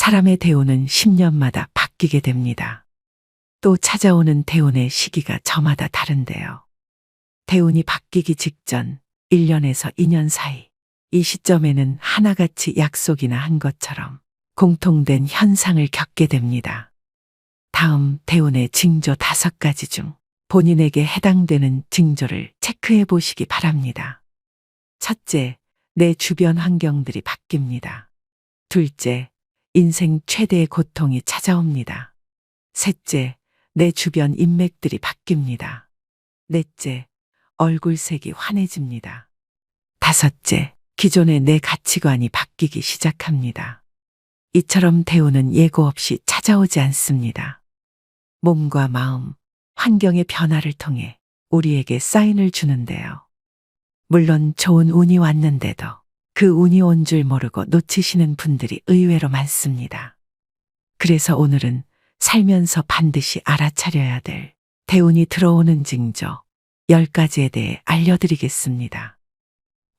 사람의 대운은 10년마다 바뀌게 됩니다. 또 찾아오는 대운의 시기가 저마다 다른데요. 대운이 바뀌기 직전 1년에서 2년 사이, 이 시점에는 하나같이 약속이나 한 것처럼 공통된 현상을 겪게 됩니다. 다음 대운의 징조 5가지 중 본인에게 해당되는 징조를 체크해 보시기 바랍니다. 첫째, 내 주변 환경들이 바뀝니다. 둘째, 인생 최대의 고통이 찾아옵니다. 셋째, 내 주변 인맥들이 바뀝니다. 넷째, 얼굴색이 환해집니다. 다섯째, 기존의 내 가치관이 바뀌기 시작합니다. 이처럼 대운은 예고 없이 찾아오지 않습니다. 몸과 마음, 환경의 변화를 통해 우리에게 사인을 주는데요. 물론 좋은 운이 왔는데도 그 운이 온 줄 모르고 놓치시는 분들이 의외로 많습니다. 그래서 오늘은 살면서 반드시 알아차려야 될 대운이 들어오는 징조 10가지에 대해 알려드리겠습니다.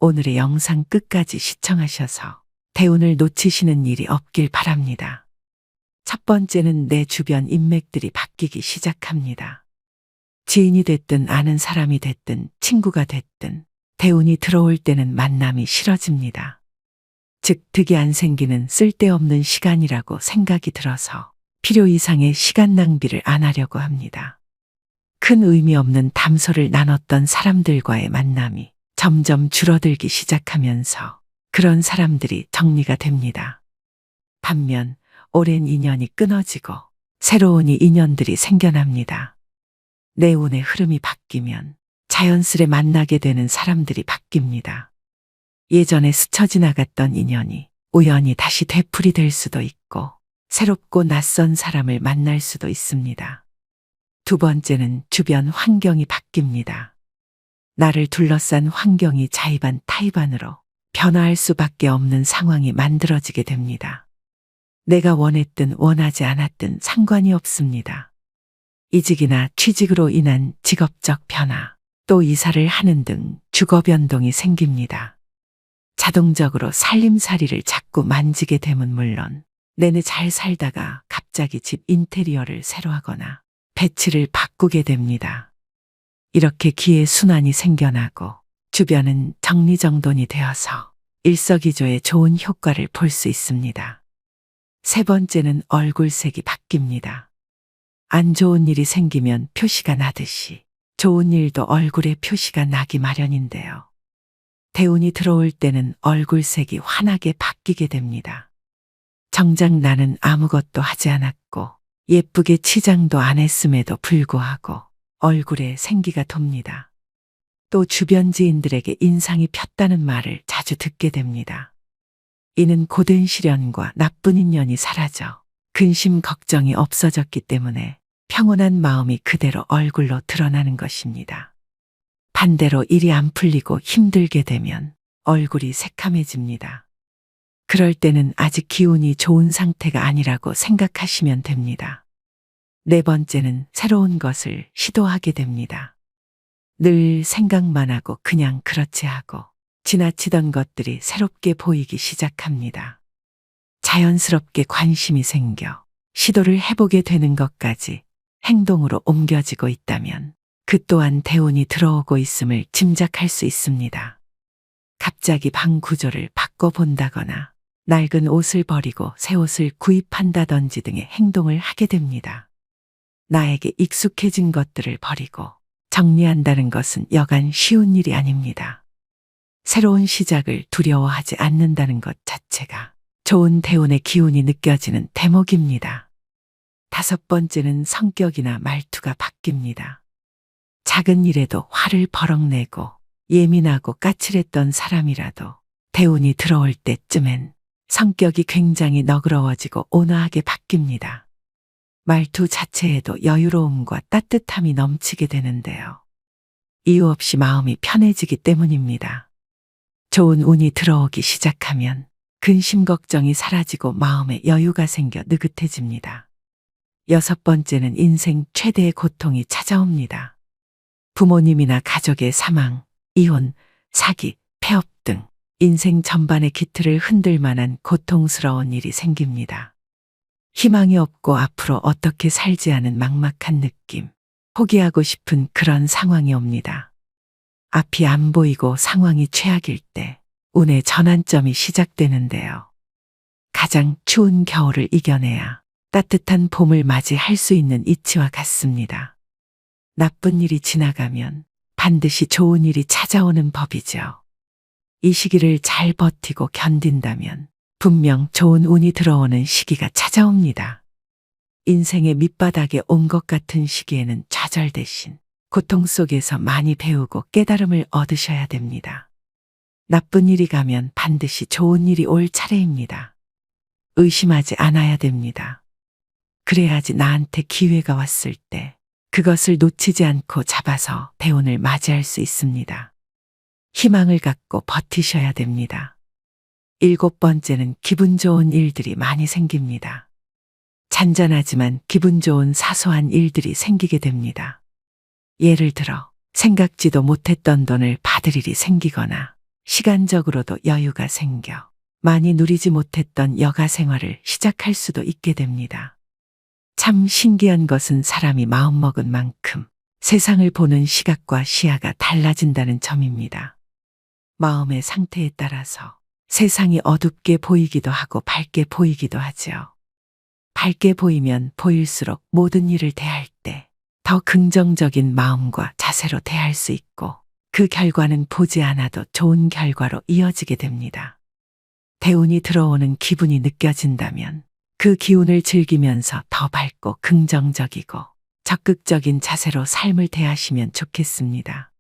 오늘의 영상 끝까지 시청하셔서 대운을 놓치시는 일이 없길 바랍니다. 첫 번째는 내 주변 인맥들이 바뀌기 시작합니다. 지인이 됐든 아는 사람이 됐든 친구가 됐든 대운이 들어올 때는 만남이 싫어집니다. 즉 득이 안 생기는 쓸데없는 시간이라고 생각이 들어서 필요 이상의 시간 낭비를 안 하려고 합니다. 큰 의미 없는 담소를 나눴던 사람들과의 만남이 점점 줄어들기 시작하면서 그런 사람들이 정리가 됩니다. 반면 오랜 인연이 끊어지고 새로운 인연들이 생겨납니다. 내 운의 흐름이 바뀌면 자연스레 만나게 되는 사람들이 바뀝니다. 예전에 스쳐 지나갔던 인연이 우연히 다시 되풀이 될 수도 있고 새롭고 낯선 사람을 만날 수도 있습니다. 두 번째는 주변 환경이 바뀝니다. 나를 둘러싼 환경이 자의반 타의반으로 변화할 수밖에 없는 상황이 만들어지게 됩니다. 내가 원했든 원하지 않았든 상관이 없습니다. 이직이나 취직으로 인한 직업적 변화, 또 이사를 하는 등 주거 변동이 생깁니다. 자동적으로 살림살이를 자꾸 만지게 되면 물론 내내 잘 살다가 갑자기 집 인테리어를 새로 하거나 배치를 바꾸게 됩니다. 이렇게 기회 순환이 생겨나고 주변은 정리정돈이 되어서 일석이조의 좋은 효과를 볼 수 있습니다. 세 번째는 얼굴색이 바뀝니다. 안 좋은 일이 생기면 표시가 나듯이 좋은 일도 얼굴에 표시가 나기 마련인데요. 대운이 들어올 때는 얼굴색이 환하게 바뀌게 됩니다. 정작 나는 아무것도 하지 않았고 예쁘게 치장도 안 했음에도 불구하고 얼굴에 생기가 돕니다. 또 주변 지인들에게 인상이 폈다는 말을 자주 듣게 됩니다. 이는 고된 시련과 나쁜 인연이 사라져 근심 걱정이 없어졌기 때문에 평온한 마음이 그대로 얼굴로 드러나는 것입니다. 반대로 일이 안 풀리고 힘들게 되면 얼굴이 새카매집니다. 그럴 때는 아직 기운이 좋은 상태가 아니라고 생각하시면 됩니다. 네 번째는 새로운 것을 시도하게 됩니다. 늘 생각만 하고 그냥 그렇지 하고 지나치던 것들이 새롭게 보이기 시작합니다. 자연스럽게 관심이 생겨 시도를 해보게 되는 것까지 행동으로 옮겨지고 있다면 그 또한 대운이 들어오고 있음을 짐작할 수 있습니다. 갑자기 방 구조를 바꿔본다거나 낡은 옷을 버리고 새 옷을 구입한다든지 등의 행동을 하게 됩니다. 나에게 익숙해진 것들을 버리고 정리한다는 것은 여간 쉬운 일이 아닙니다. 새로운 시작을 두려워하지 않는다는 것 자체가 좋은 대운의 기운이 느껴지는 대목입니다. 다섯 번째는 성격이나 말투가 바뀝니다. 작은 일에도 화를 버럭 내고 예민하고 까칠했던 사람이라도 대운이 들어올 때쯤엔 성격이 굉장히 너그러워지고 온화하게 바뀝니다. 말투 자체에도 여유로움과 따뜻함이 넘치게 되는데요. 이유 없이 마음이 편해지기 때문입니다. 좋은 운이 들어오기 시작하면 근심 걱정이 사라지고 마음에 여유가 생겨 느긋해집니다. 여섯 번째는 인생 최대의 고통이 찾아옵니다. 부모님이나 가족의 사망, 이혼, 사기, 폐업 등 인생 전반의 기틀을 흔들 만한 고통스러운 일이 생깁니다. 희망이 없고 앞으로 어떻게 살지 하는 막막한 느낌. 포기하고 싶은 그런 상황이 옵니다. 앞이 안 보이고 상황이 최악일 때 운의 전환점이 시작되는데요. 가장 추운 겨울을 이겨내야 따뜻한 봄을 맞이할 수 있는 이치와 같습니다. 나쁜 일이 지나가면 반드시 좋은 일이 찾아오는 법이죠. 이 시기를 잘 버티고 견딘다면 분명 좋은 운이 들어오는 시기가 찾아옵니다. 인생의 밑바닥에 온 것 같은 시기에는 좌절 대신 고통 속에서 많이 배우고 깨달음을 얻으셔야 됩니다. 나쁜 일이 가면 반드시 좋은 일이 올 차례입니다. 의심하지 않아야 됩니다. 그래야지 나한테 기회가 왔을 때 그것을 놓치지 않고 잡아서 대운을 맞이할 수 있습니다. 희망을 갖고 버티셔야 됩니다. 7번째는 기분 좋은 일들이 많이 생깁니다. 잔잔하지만 기분 좋은 사소한 일들이 생기게 됩니다. 예를 들어 생각지도 못했던 돈을 받을 일이 생기거나 시간적으로도 여유가 생겨 많이 누리지 못했던 여가 생활을 시작할 수도 있게 됩니다. 참 신기한 것은 사람이 마음먹은 만큼 세상을 보는 시각과 시야가 달라진다는 점입니다. 마음의 상태에 따라서 세상이 어둡게 보이기도 하고 밝게 보이기도 하죠. 밝게 보이면 보일수록 모든 일을 대할 때 더 긍정적인 마음과 자세로 대할 수 있고 그 결과는 보지 않아도 좋은 결과로 이어지게 됩니다. 대운이 들어오는 기분이 느껴진다면 그 기운을 즐기면서 더 밝고 긍정적이고 적극적인 자세로 삶을 대하시면 좋겠습니다.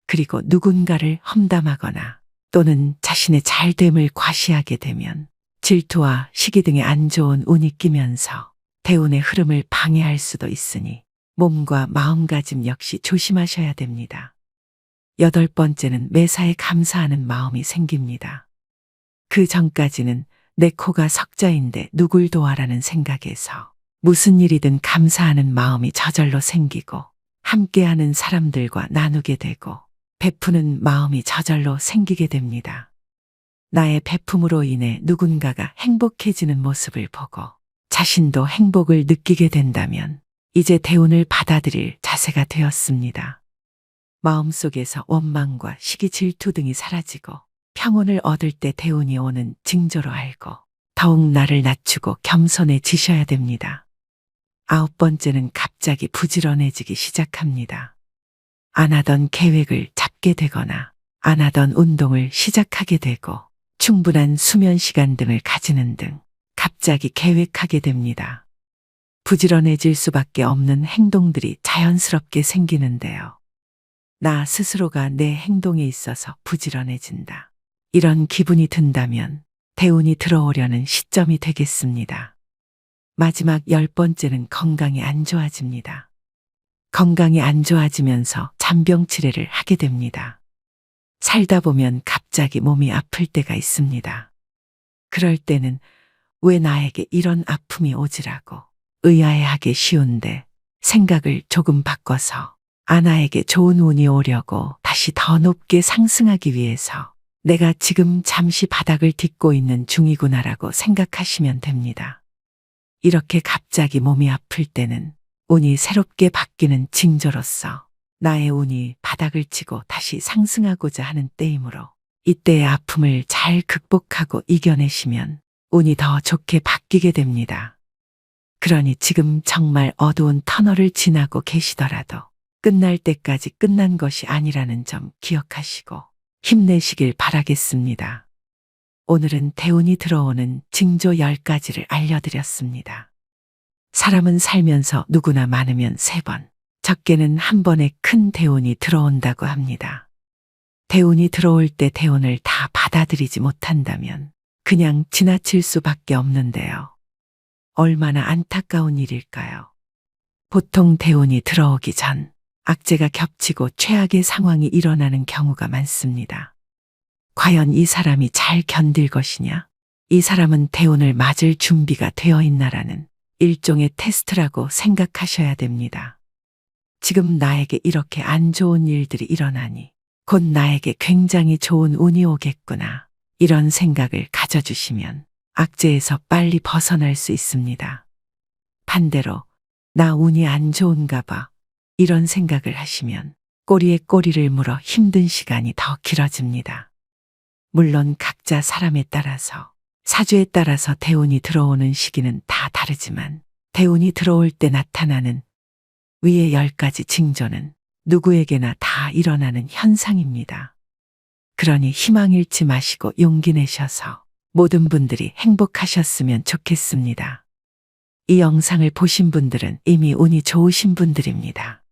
그리고 누군가를 험담하거나 또는 자신의 잘됨을 과시하게 되면 질투와 시기 등의 안 좋은 운이 끼면서 대운의 흐름을 방해할 수도 있으니 몸과 마음가짐 역시 조심하셔야 됩니다. 8번째는 매사에 감사하는 마음이 생깁니다. 그 전까지는 내 코가 석자인데 누굴 도와라는 생각에서 무슨 일이든 감사하는 마음이 저절로 생기고 함께하는 사람들과 나누게 되고 베푸는 마음이 저절로 생기게 됩니다. 나의 베품으로 인해 누군가가 행복해지는 모습을 보고 자신도 행복을 느끼게 된다면 이제 대운을 받아들일 자세가 되었습니다. 마음속에서 원망과 시기 질투 등이 사라지고 평온을 얻을 때 대운이 오는 징조로 알고 더욱 나를 낮추고 겸손해지셔야 됩니다. 9번째는 갑자기 부지런해지기 시작합니다. 안 하던 계획을 잡게 되거나 안 하던 운동을 시작하게 되고 충분한 수면 시간 등을 가지는 등 갑자기 계획하게 됩니다. 부지런해질 수밖에 없는 행동들이 자연스럽게 생기는데요. 나 스스로가 내 행동에 있어서 부지런해진다. 이런 기분이 든다면 대운이 들어오려는 시점이 되겠습니다. 마지막 10번째는 건강이 안 좋아집니다. 건강이 안 좋아지면서 잔병 치레를 하게 됩니다. 살다 보면 갑자기 몸이 아플 때가 있습니다. 그럴 때는 왜 나에게 이런 아픔이 오지라고 의아해하기 쉬운데 생각을 조금 바꿔서 아나에게 좋은 운이 오려고 다시 더 높게 상승하기 위해서 내가 지금 잠시 바닥을 딛고 있는 중이구나라고 생각하시면 됩니다. 이렇게 갑자기 몸이 아플 때는 운이 새롭게 바뀌는 징조로서 나의 운이 바닥을 치고 다시 상승하고자 하는 때이므로 이때의 아픔을 잘 극복하고 이겨내시면 운이 더 좋게 바뀌게 됩니다. 그러니 지금 정말 어두운 터널을 지나고 계시더라도 끝날 때까지 끝난 것이 아니라는 점 기억하시고 힘내시길 바라겠습니다. 오늘은 대운이 들어오는 징조 10가지를 알려드렸습니다. 사람은 살면서 누구나 많으면 3번, 적게는 한 번에 큰 대운이 들어온다고 합니다. 대운이 들어올 때 대운을 다 받아들이지 못한다면 그냥 지나칠 수밖에 없는데요. 얼마나 안타까운 일일까요? 보통 대운이 들어오기 전 악재가 겹치고 최악의 상황이 일어나는 경우가 많습니다. 과연 이 사람이 잘 견딜 것이냐? 이 사람은 대운을 맞을 준비가 되어 있나라는 일종의 테스트라고 생각하셔야 됩니다. 지금 나에게 이렇게 안 좋은 일들이 일어나니 곧 나에게 굉장히 좋은 운이 오겠구나. 이런 생각을 가져주시면 악재에서 빨리 벗어날 수 있습니다. 반대로 나 운이 안 좋은가 봐 이런 생각을 하시면 꼬리에 꼬리를 물어 힘든 시간이 더 길어집니다. 물론 각자 사람에 따라서 사주에 따라서 대운이 들어오는 시기는 다 다르지만 대운이 들어올 때 나타나는 위의 10가지 징조는 누구에게나 다 일어나는 현상입니다. 그러니 희망 잃지 마시고 용기 내셔서 모든 분들이 행복하셨으면 좋겠습니다. 이 영상을 보신 분들은 이미 운이 좋으신 분들입니다.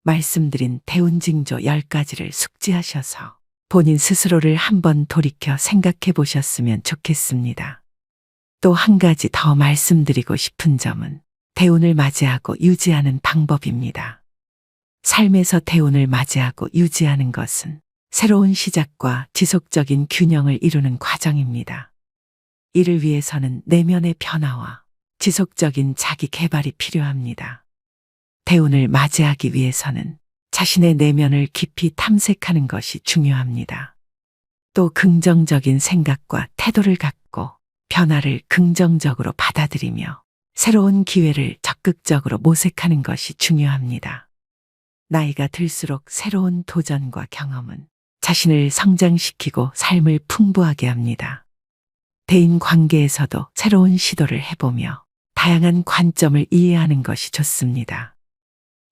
말씀드린 대운 징조 10가지를 숙지하셔서 본인 스스로를 한번 돌이켜 생각해 보셨으면 좋겠습니다. 또 한 가지 더 말씀드리고 싶은 점은 대운을 맞이하고 유지하는 방법입니다. 삶에서 대운을 맞이하고 유지하는 것은 새로운 시작과 지속적인 균형을 이루는 과정입니다. 이를 위해서는 내면의 변화와 지속적인 자기 개발이 필요합니다. 대운을 맞이하기 위해서는 자신의 내면을 깊이 탐색하는 것이 중요합니다. 또 긍정적인 생각과 태도를 갖고 변화를 긍정적으로 받아들이며 새로운 기회를 적극적으로 모색하는 것이 중요합니다. 나이가 들수록 새로운 도전과 경험은 자신을 성장시키고 삶을 풍부하게 합니다. 대인 관계에서도 새로운 시도를 해보며 다양한 관점을 이해하는 것이 좋습니다.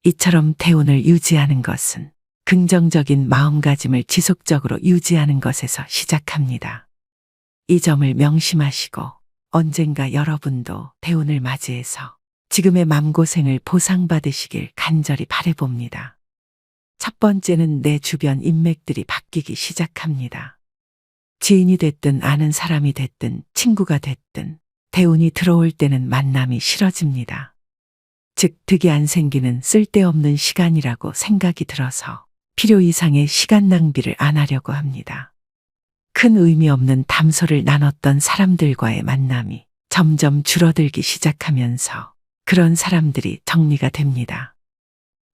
이처럼 대운을 유지하는 것은 긍정적인 마음가짐을 지속적으로 유지하는 것에서 시작합니다. 이 점을 명심하시고 언젠가 여러분도 대운을 맞이해서 지금의 맘고생을 보상받으시길 간절히 바라봅니다. 첫 번째는 내 주변 인맥들이 바뀌기 시작합니다. 지인이 됐든 아는 사람이 됐든 친구가 됐든 대운이 들어올 때는 만남이 싫어집니다. 즉 득이 안 생기는 쓸데없는 시간이라고 생각이 들어서 필요 이상의 시간 낭비를 안 하려고 합니다. 큰 의미 없는 담소를 나눴던 사람들과의 만남이 점점 줄어들기 시작하면서 그런 사람들이 정리가 됩니다.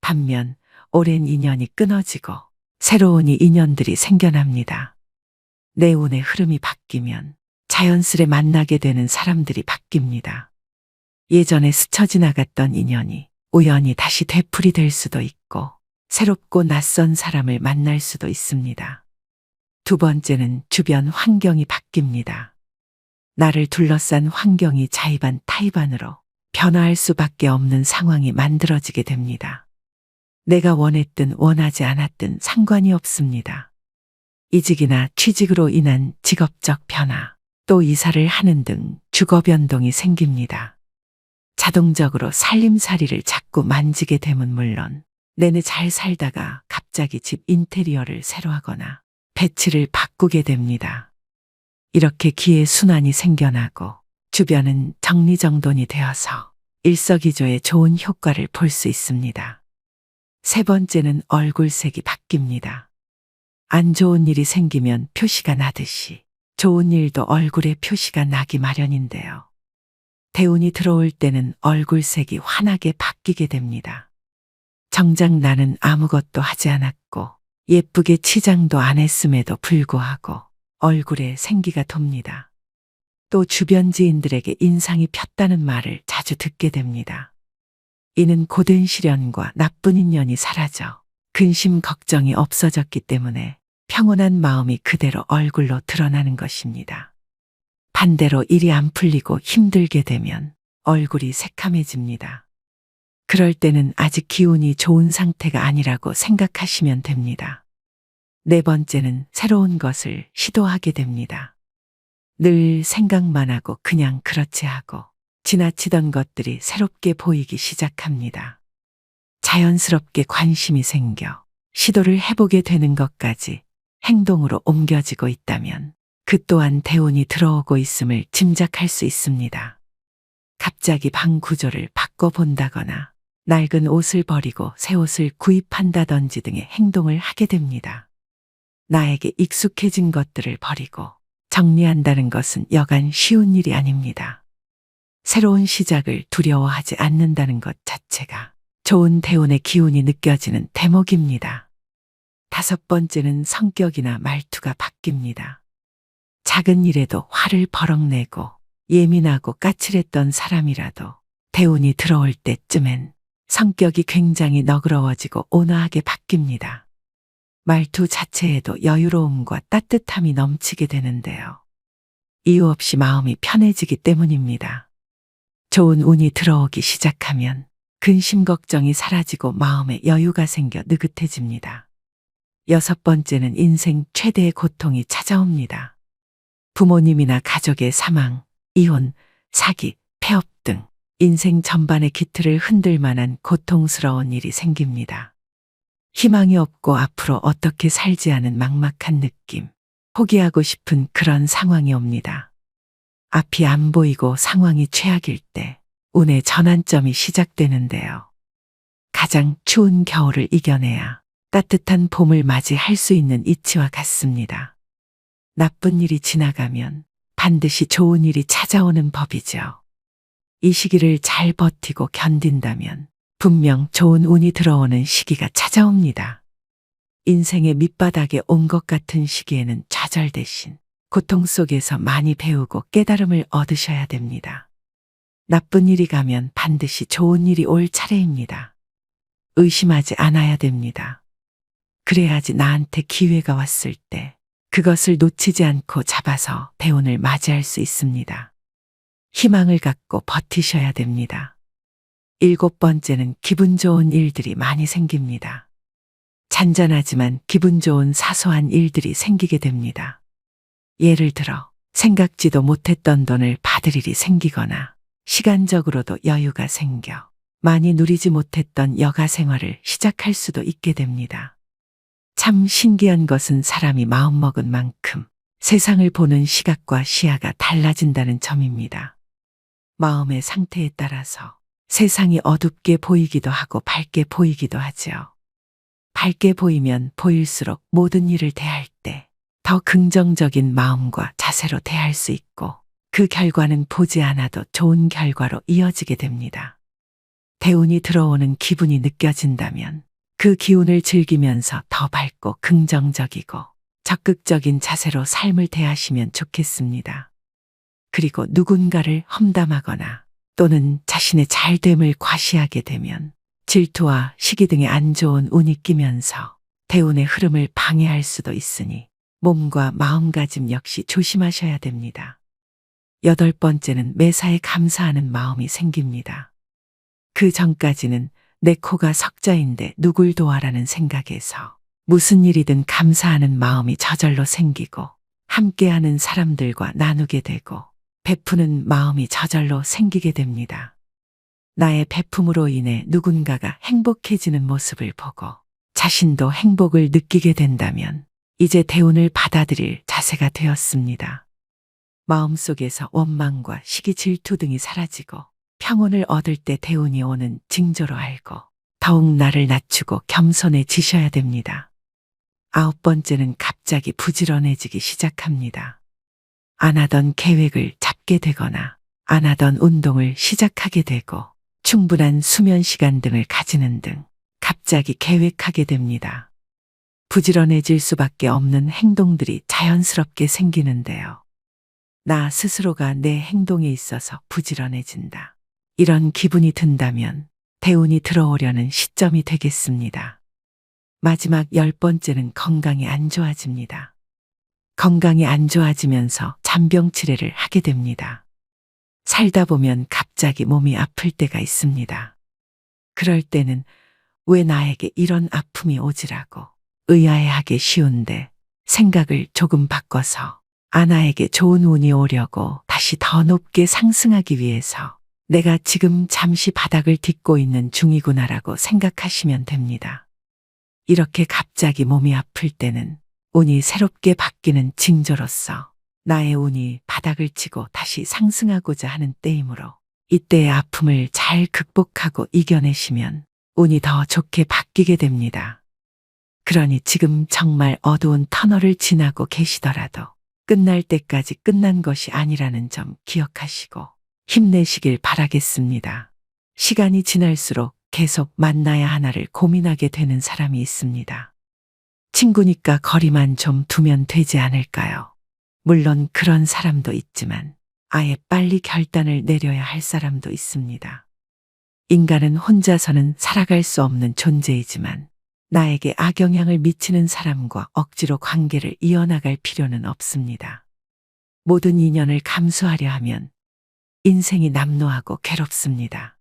반면 오랜 인연이 끊어지고 새로운 인연들이 생겨납니다. 내 운의 흐름이 바뀌면 자연스레 만나게 되는 사람들이 바뀝니다. 예전에 스쳐 지나갔던 인연이 우연히 다시 되풀이 될 수도 있고 새롭고 낯선 사람을 만날 수도 있습니다. 두 번째는 주변 환경이 바뀝니다. 나를 둘러싼 환경이 자의반 타의반으로 변화할 수밖에 없는 상황이 만들어지게 됩니다. 내가 원했든 원하지 않았든 상관이 없습니다. 이직이나 취직으로 인한 직업적 변화, 또 이사를 하는 등 주거 변동이 생깁니다. 자동적으로 살림살이를 자꾸 만지게 되면 물론 내내 잘 살다가 갑자기 집 인테리어를 새로 하거나 배치를 바꾸게 됩니다. 이렇게 기회 순환이 생겨나고 주변은 정리정돈이 되어서 일석이조의 좋은 효과를 볼 수 있습니다. 세 번째는 얼굴색이 바뀝니다. 안 좋은 일이 생기면 표시가 나듯이 좋은 일도 얼굴에 표시가 나기 마련인데요. 대운이 들어올 때는 얼굴색이 환하게 바뀌게 됩니다. 정작 나는 아무것도 하지 않았고 예쁘게 치장도 안 했음에도 불구하고 얼굴에 생기가 돕니다. 또 주변 지인들에게 인상이 폈다는 말을 자주 듣게 됩니다. 이는 고된 시련과 나쁜 인연이 사라져 근심 걱정이 없어졌기 때문에 평온한 마음이 그대로 얼굴로 드러나는 것입니다. 반대로 일이 안 풀리고 힘들게 되면 얼굴이 새카매집니다. 그럴 때는 아직 기운이 좋은 상태가 아니라고 생각하시면 됩니다. 네 번째는 새로운 것을 시도하게 됩니다. 늘 생각만 하고 그냥 그렇지 하고 지나치던 것들이 새롭게 보이기 시작합니다. 자연스럽게 관심이 생겨 시도를 해보게 되는 것까지 행동으로 옮겨지고 있다면 그 또한 대운이 들어오고 있음을 짐작할 수 있습니다. 갑자기 방 구조를 바꿔본다거나 낡은 옷을 버리고 새 옷을 구입한다든지 등의 행동을 하게 됩니다. 나에게 익숙해진 것들을 버리고 정리한다는 것은 여간 쉬운 일이 아닙니다. 새로운 시작을 두려워하지 않는다는 것 자체가 좋은 대운의 기운이 느껴지는 대목입니다. 다섯 번째는 성격이나 말투가 바뀝니다. 작은 일에도 화를 버럭내고 예민하고 까칠했던 사람이라도 대운이 들어올 때쯤엔 성격이 굉장히 너그러워지고 온화하게 바뀝니다. 말투 자체에도 여유로움과 따뜻함이 넘치게 되는데요. 이유 없이 마음이 편해지기 때문입니다. 좋은 운이 들어오기 시작하면 근심 걱정이 사라지고 마음에 여유가 생겨 느긋해집니다. 여섯 번째는 인생 최대의 고통이 찾아옵니다. 부모님이나 가족의 사망, 이혼, 사기, 폐업 등 인생 전반의 기틀을 흔들 만한 고통스러운 일이 생깁니다. 희망이 없고 앞으로 어떻게 살지 하는 막막한 느낌, 포기하고 싶은 그런 상황이 옵니다. 앞이 안 보이고 상황이 최악일 때 운의 전환점이 시작되는데요. 가장 추운 겨울을 이겨내야 따뜻한 봄을 맞이할 수 있는 이치와 같습니다. 나쁜 일이 지나가면 반드시 좋은 일이 찾아오는 법이죠. 이 시기를 잘 버티고 견딘다면 분명 좋은 운이 들어오는 시기가 찾아옵니다. 인생의 밑바닥에 온 것 같은 시기에는 좌절 대신 고통 속에서 많이 배우고 깨달음을 얻으셔야 됩니다. 나쁜 일이 가면 반드시 좋은 일이 올 차례입니다. 의심하지 않아야 됩니다. 그래야지 나한테 기회가 왔을 때 그것을 놓치지 않고 잡아서 대운을 맞이할 수 있습니다. 희망을 갖고 버티셔야 됩니다. 일곱 번째는 기분 좋은 일들이 많이 생깁니다. 잔잔하지만 기분 좋은 사소한 일들이 생기게 됩니다. 예를 들어 생각지도 못했던 돈을 받을 일이 생기거나 시간적으로도 여유가 생겨 많이 누리지 못했던 여가 생활을 시작할 수도 있게 됩니다. 참 신기한 것은 사람이 마음먹은 만큼 세상을 보는 시각과 시야가 달라진다는 점입니다. 마음의 상태에 따라서 세상이 어둡게 보이기도 하고 밝게 보이기도 하죠. 밝게 보이면 보일수록 모든 일을 대할 때 더 긍정적인 마음과 자세로 대할 수 있고 그 결과는 보지 않아도 좋은 결과로 이어지게 됩니다. 대운이 들어오는 기분이 느껴진다면 그 기운을 즐기면서 더 밝고 긍정적이고 적극적인 자세로 삶을 대하시면 좋겠습니다. 그리고 누군가를 험담하거나 또는 자신의 잘됨을 과시하게 되면 질투와 시기 등의 안 좋은 운이 끼면서 대운의 흐름을 방해할 수도 있으니 몸과 마음가짐 역시 조심하셔야 됩니다. 여덟 번째는 매사에 감사하는 마음이 생깁니다. 그 전까지는 내 코가 석자인데 누굴 도와라는 생각에서 무슨 일이든 감사하는 마음이 저절로 생기고 함께하는 사람들과 나누게 되고 베푸는 마음이 저절로 생기게 됩니다. 나의 베품으로 인해 누군가가 행복해지는 모습을 보고 자신도 행복을 느끼게 된다면 이제 대운을 받아들일 자세가 되었습니다. 마음속에서 원망과 시기 질투 등이 사라지고 평온을 얻을 때 대운이 오는 징조로 알고 더욱 나를 낮추고 겸손해지셔야 됩니다. 아홉 번째는 갑자기 부지런해지기 시작합니다. 안 하던 계획을 잡게 되거나 안 하던 운동을 시작하게 되고 충분한 수면 시간 등을 가지는 등 갑자기 계획하게 됩니다. 부지런해질 수밖에 없는 행동들이 자연스럽게 생기는데요. 나 스스로가 내 행동에 있어서 부지런해진다. 이런 기분이 든다면 대운이 들어오려는 시점이 되겠습니다. 마지막 열 번째는 건강이 안 좋아집니다. 건강이 안 좋아지면서 잔병 치레를 하게 됩니다. 살다 보면 갑자기 몸이 아플 때가 있습니다. 그럴 때는 왜 나에게 이런 아픔이 오지라고 의아해하기 쉬운데 생각을 조금 바꿔서 나에게 좋은 운이 오려고 다시 더 높게 상승하기 위해서 내가 지금 잠시 바닥을 딛고 있는 중이구나라고 생각하시면 됩니다. 이렇게 갑자기 몸이 아플 때는 운이 새롭게 바뀌는 징조로서 나의 운이 바닥을 치고 다시 상승하고자 하는 때이므로 이때의 아픔을 잘 극복하고 이겨내시면 운이 더 좋게 바뀌게 됩니다. 그러니 지금 정말 어두운 터널을 지나고 계시더라도 끝날 때까지 끝난 것이 아니라는 점 기억하시고 힘내시길 바라겠습니다. 시간이 지날수록 계속 만나야 하나를 고민하게 되는 사람이 있습니다. 친구니까 거리만 좀 두면 되지 않을까요? 물론 그런 사람도 있지만 아예 빨리 결단을 내려야 할 사람도 있습니다. 인간은 혼자서는 살아갈 수 없는 존재이지만 나에게 악영향을 미치는 사람과 억지로 관계를 이어나갈 필요는 없습니다. 모든 인연을 감수하려 하면 인생이 남루하고 괴롭습니다.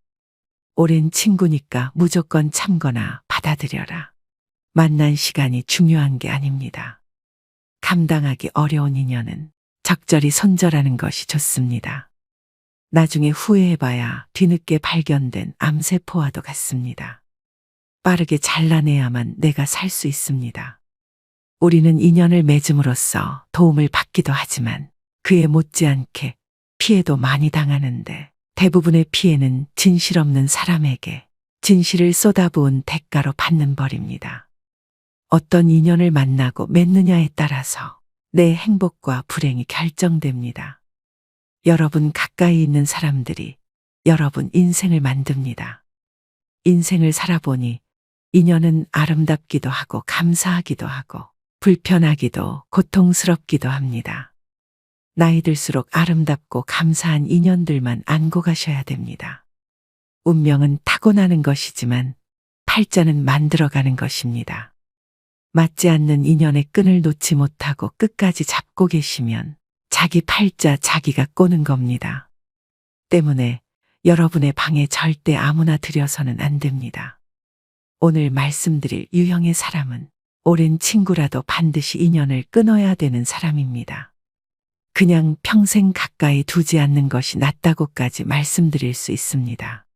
오랜 친구니까 무조건 참거나 받아들여라. 만난 시간이 중요한 게 아닙니다. 감당하기 어려운 인연은 적절히 손절하는 것이 좋습니다. 나중에 후회해봐야 뒤늦게 발견된 암세포와도 같습니다. 빠르게 잘라내야만 내가 살 수 있습니다. 우리는 인연을 맺음으로써 도움을 받기도 하지만 그에 못지않게 피해도 많이 당하는데 대부분의 피해는 진실 없는 사람에게 진실을 쏟아부은 대가로 받는 벌입니다. 어떤 인연을 만나고 맺느냐에 따라서 내 행복과 불행이 결정됩니다. 여러분 가까이 있는 사람들이 여러분 인생을 만듭니다. 인생을 살아보니 인연은 아름답기도 하고 감사하기도 하고 불편하기도 고통스럽기도 합니다. 나이 들수록 아름답고 감사한 인연들만 안고 가셔야 됩니다. 운명은 타고나는 것이지만 팔자는 만들어가는 것입니다. 맞지 않는 인연의 끈을 놓지 못하고 끝까지 잡고 계시면 자기 팔자 자기가 꼬는 겁니다. 때문에 여러분의 방에 절대 아무나 들여서는 안 됩니다. 오늘 말씀드릴 유형의 사람은 오랜 친구라도 반드시 인연을 끊어야 되는 사람입니다. 그냥 평생 가까이 두지 않는 것이 낫다고까지 말씀드릴 수 있습니다.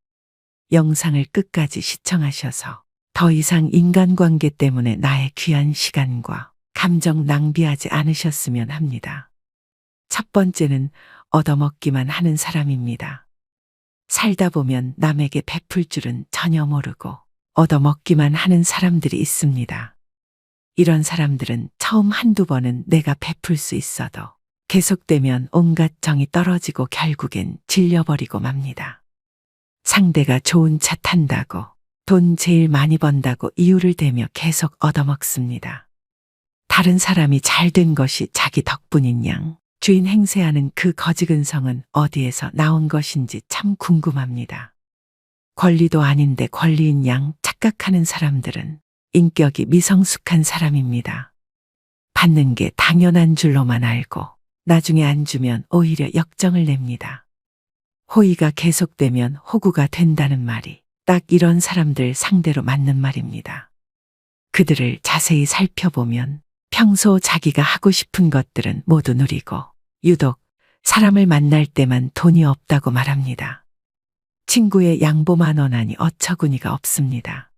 영상을 끝까지 시청하셔서 더 이상 인간관계 때문에 나의 귀한 시간과 감정 낭비하지 않으셨으면 합니다. 첫 번째는 얻어먹기만 하는 사람입니다. 살다 보면 남에게 베풀 줄은 전혀 모르고 얻어먹기만 하는 사람들이 있습니다. 이런 사람들은 처음 한두 번은 내가 베풀 수 있어도 계속되면 온갖 정이 떨어지고 결국엔 질려버리고 맙니다. 상대가 좋은 차 탄다고 돈 제일 많이 번다고 이유를 대며 계속 얻어먹습니다. 다른 사람이 잘 된 것이 자기 덕분인 양 주인 행세하는 그 거지근성은 어디에서 나온 것인지 참 궁금합니다. 권리도 아닌데 권리인 양 착각하는 사람들은 인격이 미성숙한 사람입니다. 받는 게 당연한 줄로만 알고 나중에 안 주면 오히려 역정을 냅니다. 호의가 계속되면 호구가 된다는 말이 딱 이런 사람들 상대로 맞는 말입니다. 그들을 자세히 살펴보면 평소 자기가 하고 싶은 것들은 모두 누리고 유독 사람을 만날 때만 돈이 없다고 말합니다. 친구의 양보 10,000원 하니 어처구니가 없습니다.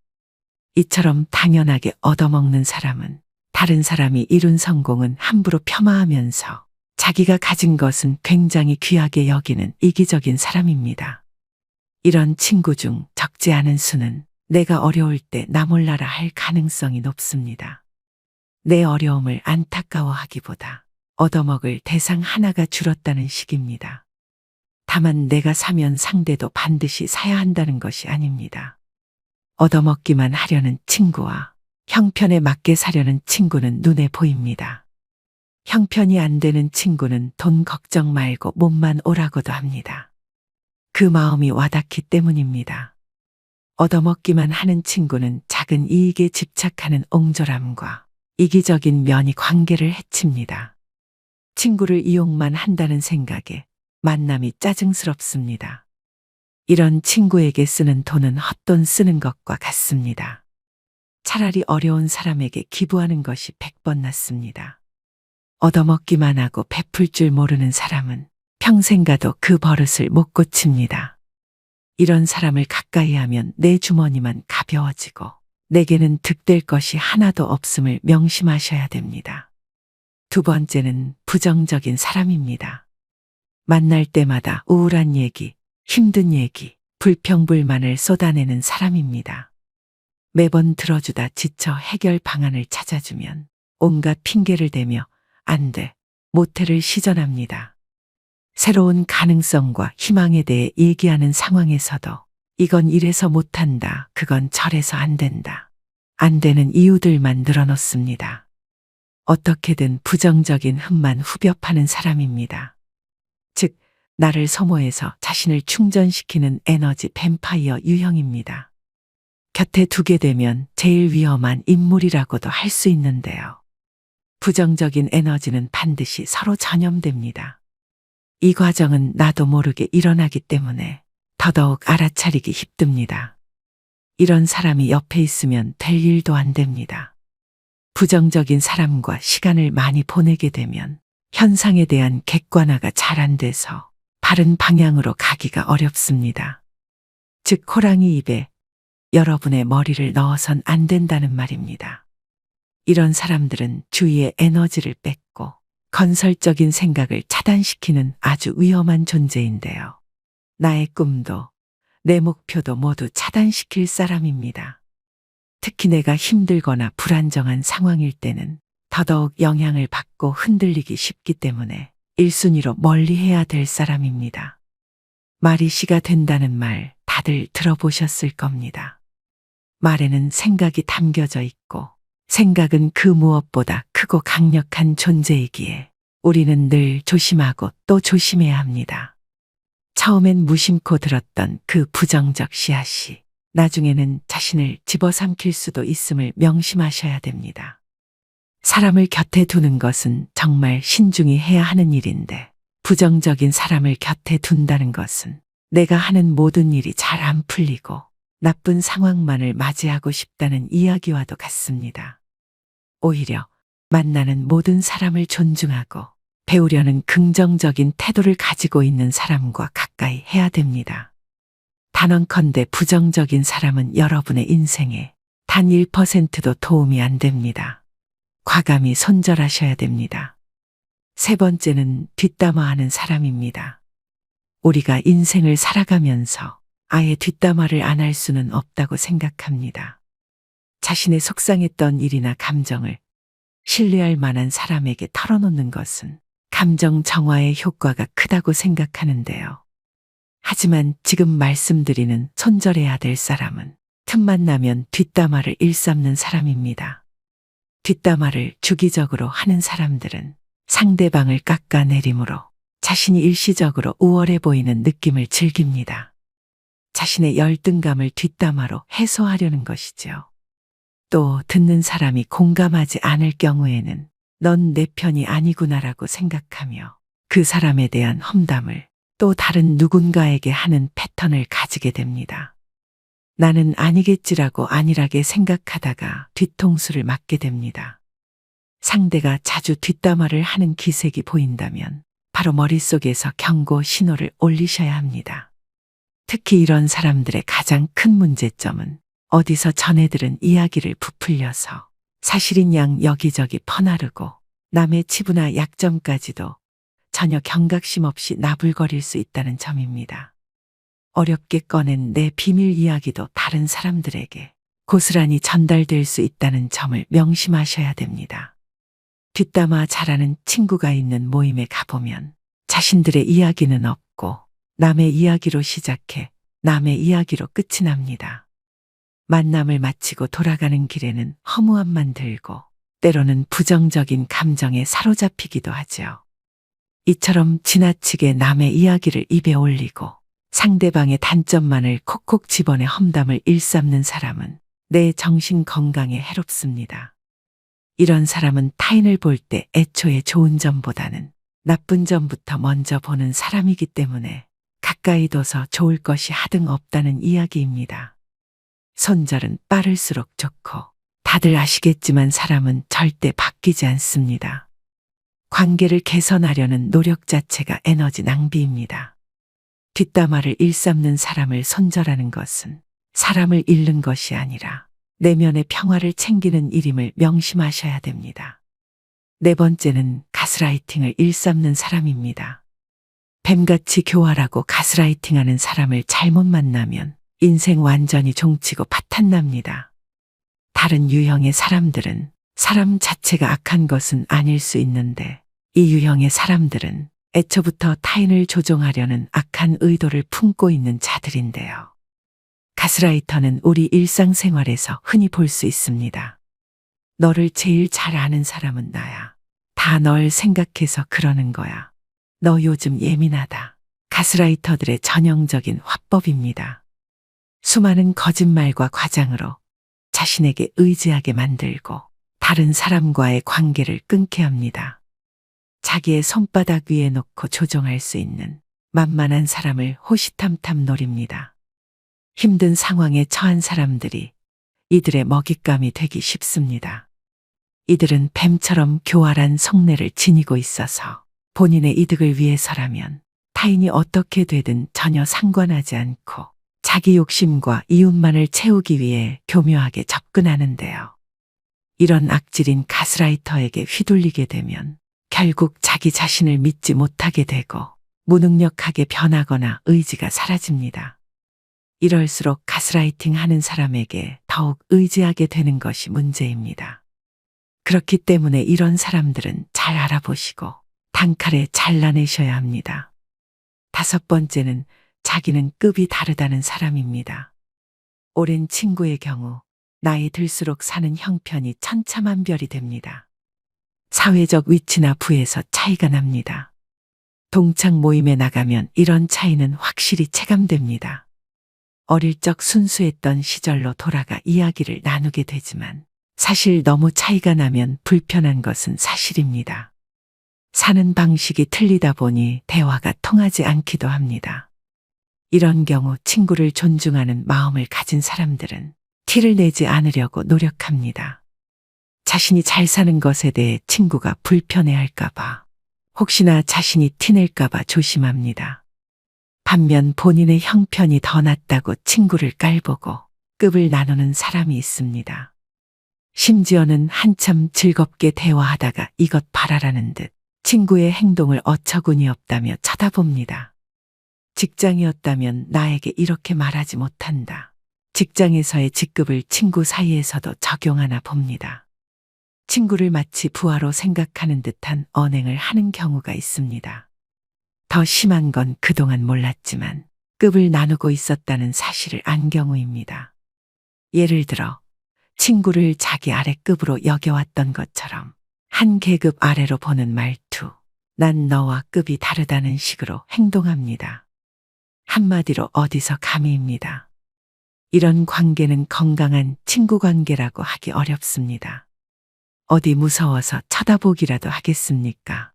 이처럼 당연하게 얻어먹는 사람은 다른 사람이 이룬 성공은 함부로 폄하하면서 자기가 가진 것은 굉장히 귀하게 여기는 이기적인 사람입니다. 이런 친구 중 적지 않은 수는 내가 어려울 때 나 몰라라 할 가능성이 높습니다. 내 어려움을 안타까워하기보다 얻어먹을 대상 하나가 줄었다는 식입니다. 다만 내가 사면 상대도 반드시 사야 한다는 것이 아닙니다. 얻어먹기만 하려는 친구와 형편에 맞게 사려는 친구는 눈에 보입니다. 형편이 안 되는 친구는 돈 걱정 말고 몸만 오라고도 합니다. 그 마음이 와닿기 때문입니다. 얻어먹기만 하는 친구는 작은 이익에 집착하는 옹졸함과 이기적인 면이 관계를 해칩니다. 친구를 이용만 한다는 생각에 만남이 짜증스럽습니다. 이런 친구에게 쓰는 돈은 헛돈 쓰는 것과 같습니다. 차라리 어려운 사람에게 기부하는 것이 100번 낫습니다. 얻어먹기만 하고 베풀 줄 모르는 사람은 평생 가도 그 버릇을 못 고칩니다. 이런 사람을 가까이 하면 내 주머니만 가벼워지고 내게는 득될 것이 하나도 없음을 명심하셔야 됩니다. 두 번째는 부정적인 사람입니다. 만날 때마다 우울한 얘기, 힘든 얘기, 불평불만을 쏟아내는 사람입니다. 매번 들어주다 지쳐 해결 방안을 찾아주면 온갖 핑계를 대며 안 돼, 못해를 시전합니다. 새로운 가능성과 희망에 대해 얘기하는 상황에서도 이건 이래서 못한다, 그건 저래서 안 된다. 안 되는 이유들만 늘어놓습니다. 어떻게든 부정적인 흠만 후벼 파는 사람입니다. 즉, 나를 소모해서 자신을 충전시키는 에너지 뱀파이어 유형입니다. 곁에 두게 되면 제일 위험한 인물이라고도 할 수 있는데요. 부정적인 에너지는 반드시 서로 전염됩니다. 이 과정은 나도 모르게 일어나기 때문에 더더욱 알아차리기 힘듭니다. 이런 사람이 옆에 있으면 될 일도 안 됩니다. 부정적인 사람과 시간을 많이 보내게 되면 현상에 대한 객관화가 잘 안 돼서 바른 방향으로 가기가 어렵습니다. 즉 호랑이 입에 여러분의 머리를 넣어선 안 된다는 말입니다. 이런 사람들은 주위의 에너지를 뺏고 건설적인 생각을 차단시키는 아주 위험한 존재인데요. 나의 꿈도 내 목표도 모두 차단시킬 사람입니다. 특히 내가 힘들거나 불안정한 상황일 때는 더더욱 영향을 받고 흔들리기 쉽기 때문에 1순위로 멀리해야 될 사람입니다. 말이 씨가 된다는 말 다들 들어보셨을 겁니다. 말에는 생각이 담겨져 있고 생각은 그 무엇보다 크고 강력한 존재이기에 우리는 늘 조심하고 또 조심해야 합니다. 처음엔 무심코 들었던 그 부정적 씨앗이 나중에는 자신을 집어삼킬 수도 있음을 명심하셔야 됩니다. 사람을 곁에 두는 것은 정말 신중히 해야 하는 일인데 부정적인 사람을 곁에 둔다는 것은 내가 하는 모든 일이 잘 안 풀리고 나쁜 상황만을 맞이하고 싶다는 이야기와도 같습니다. 오히려 만나는 모든 사람을 존중하고 배우려는 긍정적인 태도를 가지고 있는 사람과 가까이 해야 됩니다. 단언컨대 부정적인 사람은 여러분의 인생에 단 1%도 도움이 안 됩니다. 과감히 손절하셔야 됩니다. 세 번째는 뒷담화하는 사람입니다. 우리가 인생을 살아가면서 아예 뒷담화를 안 할 수는 없다고 생각합니다. 자신의 속상했던 일이나 감정을 신뢰할 만한 사람에게 털어놓는 것은 감정 정화의 효과가 크다고 생각하는데요. 하지만 지금 말씀드리는 손절해야 될 사람은 틈만 나면 뒷담화를 일삼는 사람입니다. 뒷담화를 주기적으로 하는 사람들은 상대방을 깎아내림으로 자신이 일시적으로 우월해 보이는 느낌을 즐깁니다. 자신의 열등감을 뒷담화로 해소하려는 것이죠. 또 듣는 사람이 공감하지 않을 경우에는 넌 내 편이 아니구나라고 생각하며 그 사람에 대한 험담을 또 다른 누군가에게 하는 패턴을 가지게 됩니다. 나는 아니겠지라고 안일하게 생각하다가 뒤통수를 맞게 됩니다. 상대가 자주 뒷담화를 하는 기색이 보인다면 바로 머릿속에서 경고 신호를 올리셔야 합니다. 특히 이런 사람들의 가장 큰 문제점은 어디서 전해들은 이야기를 부풀려서 사실인 양 여기저기 퍼나르고 남의 치부나 약점까지도 전혀 경각심 없이 나불거릴 수 있다는 점입니다. 어렵게 꺼낸 내 비밀 이야기도 다른 사람들에게 고스란히 전달될 수 있다는 점을 명심하셔야 됩니다. 뒷담화 잘하는 친구가 있는 모임에 가보면 자신들의 이야기는 없고 남의 이야기로 시작해 남의 이야기로 끝이 납니다. 만남을 마치고 돌아가는 길에는 허무함만 들고 때로는 부정적인 감정에 사로잡히기도 하죠. 이처럼 지나치게 남의 이야기를 입에 올리고 상대방의 단점만을 콕콕 집어내 험담을 일삼는 사람은 내 정신 건강에 해롭습니다. 이런 사람은 타인을 볼 때 애초에 좋은 점보다는 나쁜 점부터 먼저 보는 사람이기 때문에 가까이 둬서 좋을 것이 하등 없다는 이야기입니다. 손절은 빠를수록 좋고 다들 아시겠지만 사람은 절대 바뀌지 않습니다. 관계를 개선하려는 노력 자체가 에너지 낭비입니다. 뒷담화를 일삼는 사람을 손절하는 것은 사람을 잃는 것이 아니라 내면의 평화를 챙기는 일임을 명심하셔야 됩니다. 네 번째는 가스라이팅을 일삼는 사람입니다. 뱀같이 교활하고 가스라이팅하는 사람을 잘못 만나면 인생 완전히 종치고 파탄납니다. 다른 유형의 사람들은 사람 자체가 악한 것은 아닐 수 있는데 이 유형의 사람들은 애초부터 타인을 조종하려는 악한 의도를 품고 있는 자들인데요. 가스라이터는 우리 일상생활에서 흔히 볼 수 있습니다. 너를 제일 잘 아는 사람은 나야. 다 널 생각해서 그러는 거야. 너 요즘 예민하다. 가스라이터들의 전형적인 화법입니다. 수많은 거짓말과 과장으로 자신에게 의지하게 만들고 다른 사람과의 관계를 끊게 합니다. 자기의 손바닥 위에 놓고 조종할 수 있는 만만한 사람을 호시탐탐 노립니다. 힘든 상황에 처한 사람들이 이들의 먹잇감이 되기 쉽습니다. 이들은 뱀처럼 교활한 속내를 지니고 있어서 본인의 이득을 위해서라면 타인이 어떻게 되든 전혀 상관하지 않고 자기 욕심과 이웃만을 채우기 위해 교묘하게 접근하는데요. 이런 악질인 가스라이터에게 휘둘리게 되면 결국 자기 자신을 믿지 못하게 되고 무능력하게 변하거나 의지가 사라집니다. 이럴수록 가스라이팅 하는 사람에게 더욱 의지하게 되는 것이 문제입니다. 그렇기 때문에 이런 사람들은 잘 알아보시고 단칼에 잘라내셔야 합니다. 5번째는 자기는 급이 다르다는 사람입니다. 오랜 친구의 경우 나이 들수록 사는 형편이 천차만별이 됩니다. 사회적 위치나 부에서 차이가 납니다. 동창 모임에 나가면 이런 차이는 확실히 체감됩니다. 어릴 적 순수했던 시절로 돌아가 이야기를 나누게 되지만 사실 너무 차이가 나면 불편한 것은 사실입니다. 사는 방식이 틀리다 보니 대화가 통하지 않기도 합니다. 이런 경우 친구를 존중하는 마음을 가진 사람들은 티를 내지 않으려고 노력합니다. 자신이 잘 사는 것에 대해 친구가 불편해할까봐, 혹시나 자신이 티낼까봐 조심합니다. 반면 본인의 형편이 더 낫다고 친구를 깔보고 급을 나누는 사람이 있습니다. 심지어는 한참 즐겁게 대화하다가 이것 봐라라는 듯 친구의 행동을 어처구니 없다며 쳐다봅니다. 직장이었다면 나에게 이렇게 말하지 못한다. 직장에서의 직급을 친구 사이에서도 적용하나 봅니다. 친구를 마치 부하로 생각하는 듯한 언행을 하는 경우가 있습니다. 더 심한 건 그동안 몰랐지만 급을 나누고 있었다는 사실을 안 경우입니다. 예를 들어 친구를 자기 아래급으로 여겨왔던 것처럼 한 계급 아래로 보는 말투, 난 너와 급이 다르다는 식으로 행동합니다. 한마디로 어디서 감히입니다. 이런 관계는 건강한 친구 관계라고 하기 어렵습니다. 어디 무서워서 쳐다보기라도 하겠습니까?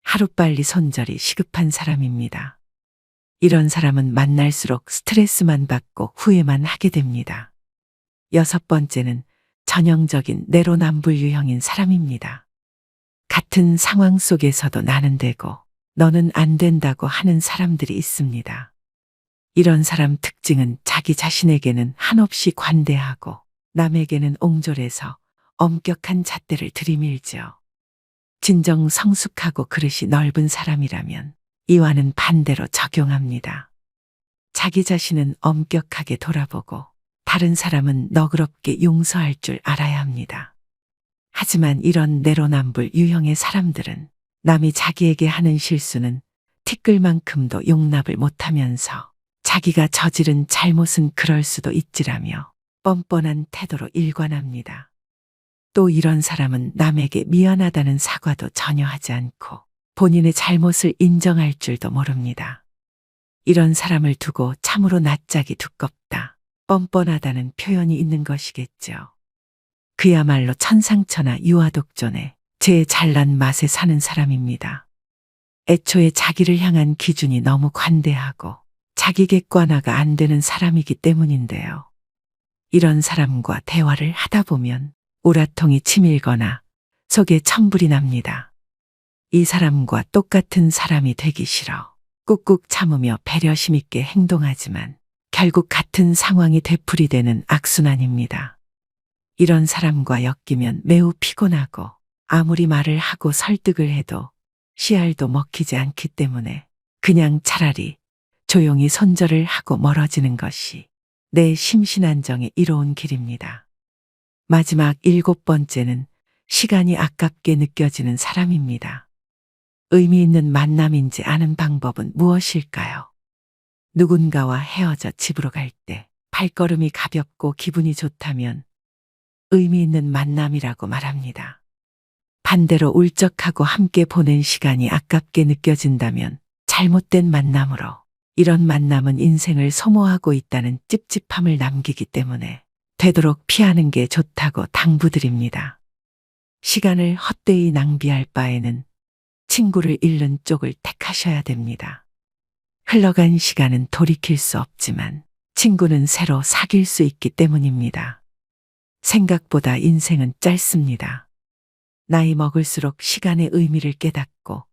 하루빨리 손절이 시급한 사람입니다. 이런 사람은 만날수록 스트레스만 받고 후회만 하게 됩니다. 6번째는 전형적인 내로남불 유형인 사람입니다. 같은 상황 속에서도 나는 되고 너는 안 된다고 하는 사람들이 있습니다. 이런 사람 특징은 자기 자신에게는 한없이 관대하고 남에게는 옹졸해서 엄격한 잣대를 들이밀죠. 진정 성숙하고 그릇이 넓은 사람이라면 이와는 반대로 적용합니다. 자기 자신은 엄격하게 돌아보고 다른 사람은 너그럽게 용서할 줄 알아야 합니다. 하지만 이런 내로남불 유형의 사람들은 남이 자기에게 하는 실수는 티끌만큼도 용납을 못하면서 자기가 저지른 잘못은 그럴 수도 있지라며 뻔뻔한 태도로 일관합니다. 또 이런 사람은 남에게 미안하다는 사과도 전혀 하지 않고 본인의 잘못을 인정할 줄도 모릅니다. 이런 사람을 두고 참으로 낯짝이 두껍다, 뻔뻔하다는 표현이 있는 것이겠죠. 그야말로 천상천하 유아독존의 제 잘난 맛에 사는 사람입니다. 애초에 자기를 향한 기준이 너무 관대하고 자기 객관화가 안 되는 사람이기 때문인데요. 이런 사람과 대화를 하다 보면 우라통이 치밀거나 속에 천불이 납니다. 이 사람과 똑같은 사람이 되기 싫어 꾹꾹 참으며 배려심 있게 행동하지만 결국 같은 상황이 되풀이되는 악순환입니다. 이런 사람과 엮이면 매우 피곤하고 아무리 말을 하고 설득을 해도 씨알도 먹히지 않기 때문에 그냥 차라리 조용히 손절을 하고 멀어지는 것이 내 심신안정에 이로운 길입니다. 마지막 7번째는 시간이 아깝게 느껴지는 사람입니다. 의미 있는 만남인지 아는 방법은 무엇일까요? 누군가와 헤어져 집으로 갈 때 발걸음이 가볍고 기분이 좋다면 의미 있는 만남이라고 말합니다. 반대로 울적하고 함께 보낸 시간이 아깝게 느껴진다면 잘못된 만남으로 이런 만남은 인생을 소모하고 있다는 찝찝함을 남기기 때문에 되도록 피하는 게 좋다고 당부드립니다. 시간을 헛되이 낭비할 바에는 친구를 잃는 쪽을 택하셔야 됩니다. 흘러간 시간은 돌이킬 수 없지만 친구는 새로 사귈 수 있기 때문입니다. 생각보다 인생은 짧습니다. 나이 먹을수록 시간의 의미를 깨닫고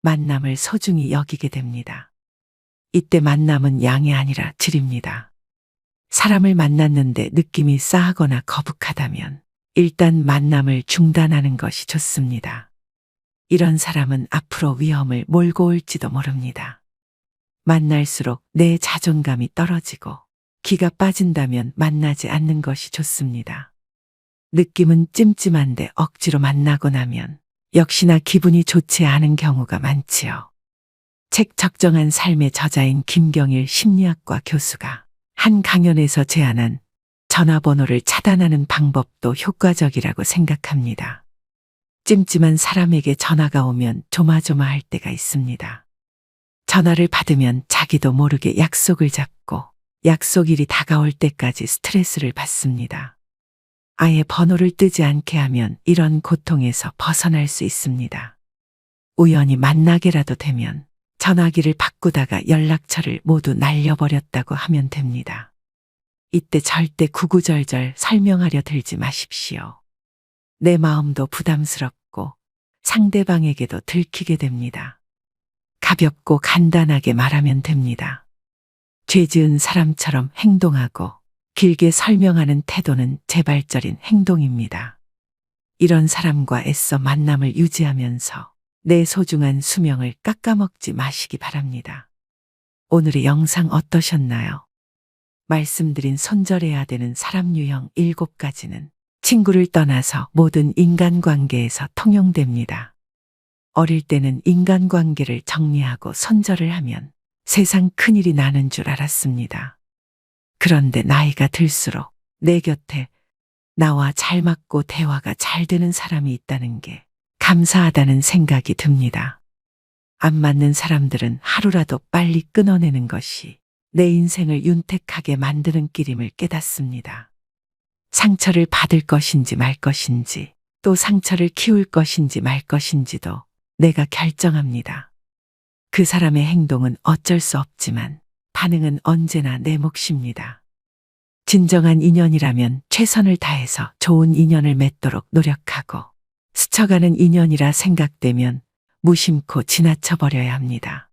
만남을 소중히 여기게 됩니다. 이때 만남은 양이 아니라 질입니다. 사람을 만났는데 느낌이 싸하거나 거북하다면 일단 만남을 중단하는 것이 좋습니다. 이런 사람은 앞으로 위험을 몰고 올지도 모릅니다. 만날수록 내 자존감이 떨어지고 기가 빠진다면 만나지 않는 것이 좋습니다. 느낌은 찜찜한데 억지로 만나고 나면 역시나 기분이 좋지 않은 경우가 많지요. 책 적정한 삶의 저자인 김경일 심리학과 교수가 한 강연에서 제안한 전화번호를 차단하는 방법도 효과적이라고 생각합니다. 찜찜한 사람에게 전화가 오면 조마조마할 때가 있습니다. 전화를 받으면 자기도 모르게 약속을 잡고 약속일이 다가올 때까지 스트레스를 받습니다. 아예 번호를 뜨지 않게 하면 이런 고통에서 벗어날 수 있습니다. 우연히 만나게라도 되면 전화기를 바꾸다가 연락처를 모두 날려버렸다고 하면 됩니다. 이때 절대 구구절절 설명하려 들지 마십시오. 내 마음도 부담스럽고 상대방에게도 들키게 됩니다. 가볍고 간단하게 말하면 됩니다. 죄 지은 사람처럼 행동하고 길게 설명하는 태도는 재발절인 행동입니다. 이런 사람과 애써 만남을 유지하면서 내 소중한 수명을 깎아먹지 마시기 바랍니다. 오늘의 영상 어떠셨나요? 말씀드린 손절해야 되는 사람 유형 7가지는 친구를 떠나서 모든 인간관계에서 통용됩니다. 어릴 때는 인간관계를 정리하고 손절을 하면 세상 큰일이 나는 줄 알았습니다. 그런데 나이가 들수록 내 곁에 나와 잘 맞고 대화가 잘 되는 사람이 있다는 게 감사하다는 생각이 듭니다. 안 맞는 사람들은 하루라도 빨리 끊어내는 것이 내 인생을 윤택하게 만드는 길임을 깨닫습니다. 상처를 받을 것인지 말 것인지 또 상처를 키울 것인지 말 것인지도 내가 결정합니다. 그 사람의 행동은 어쩔 수 없지만 반응은 언제나 내 몫입니다. 진정한 인연이라면 최선을 다해서 좋은 인연을 맺도록 노력하고 스쳐가는 인연이라 생각되면 무심코 지나쳐버려야 합니다.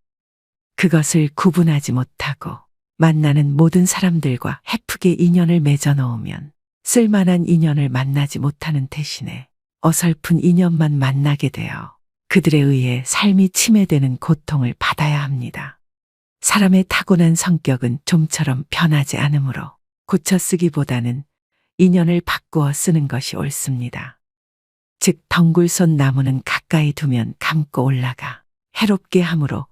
그것을 구분하지 못하고 만나는 모든 사람들과 헤프게 인연을 맺어 놓으면 쓸만한 인연을 만나지 못하는 대신에 어설픈 인연만 만나게 되어 그들에 의해 삶이 침해되는 고통을 받아야 합니다. 사람의 타고난 성격은 좀처럼 변하지 않으므로 고쳐 쓰기보다는 인연을 바꾸어 쓰는 것이 옳습니다. 즉 덩굴손 나무는 가까이 두면 감고 올라가 해롭게 함으로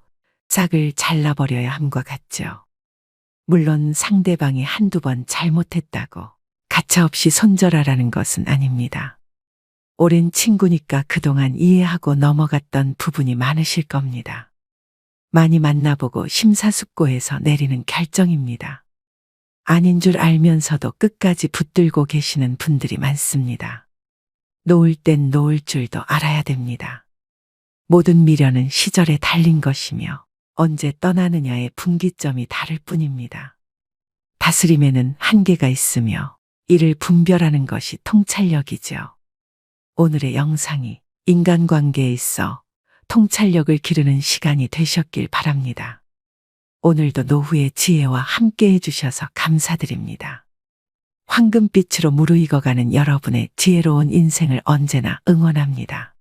싹을 잘라버려야 함과 같죠. 물론 상대방이 한두 번 잘못했다고 가차없이 손절하라는 것은 아닙니다. 오랜 친구니까 그동안 이해하고 넘어갔던 부분이 많으실 겁니다. 많이 만나보고 심사숙고해서 내리는 결정입니다. 아닌 줄 알면서도 끝까지 붙들고 계시는 분들이 많습니다. 놓을 땐 놓을 줄도 알아야 됩니다. 모든 미련은 시절에 달린 것이며 언제 떠나느냐의 분기점이 다를 뿐입니다. 다스림에는 한계가 있으며 이를 분별하는 것이 통찰력이죠. 오늘의 영상이 인간관계에 있어 통찰력을 기르는 시간이 되셨길 바랍니다. 오늘도 노후의 지혜와 함께 해주셔서 감사드립니다. 황금빛으로 무르익어가는 여러분의 지혜로운 인생을 언제나 응원합니다.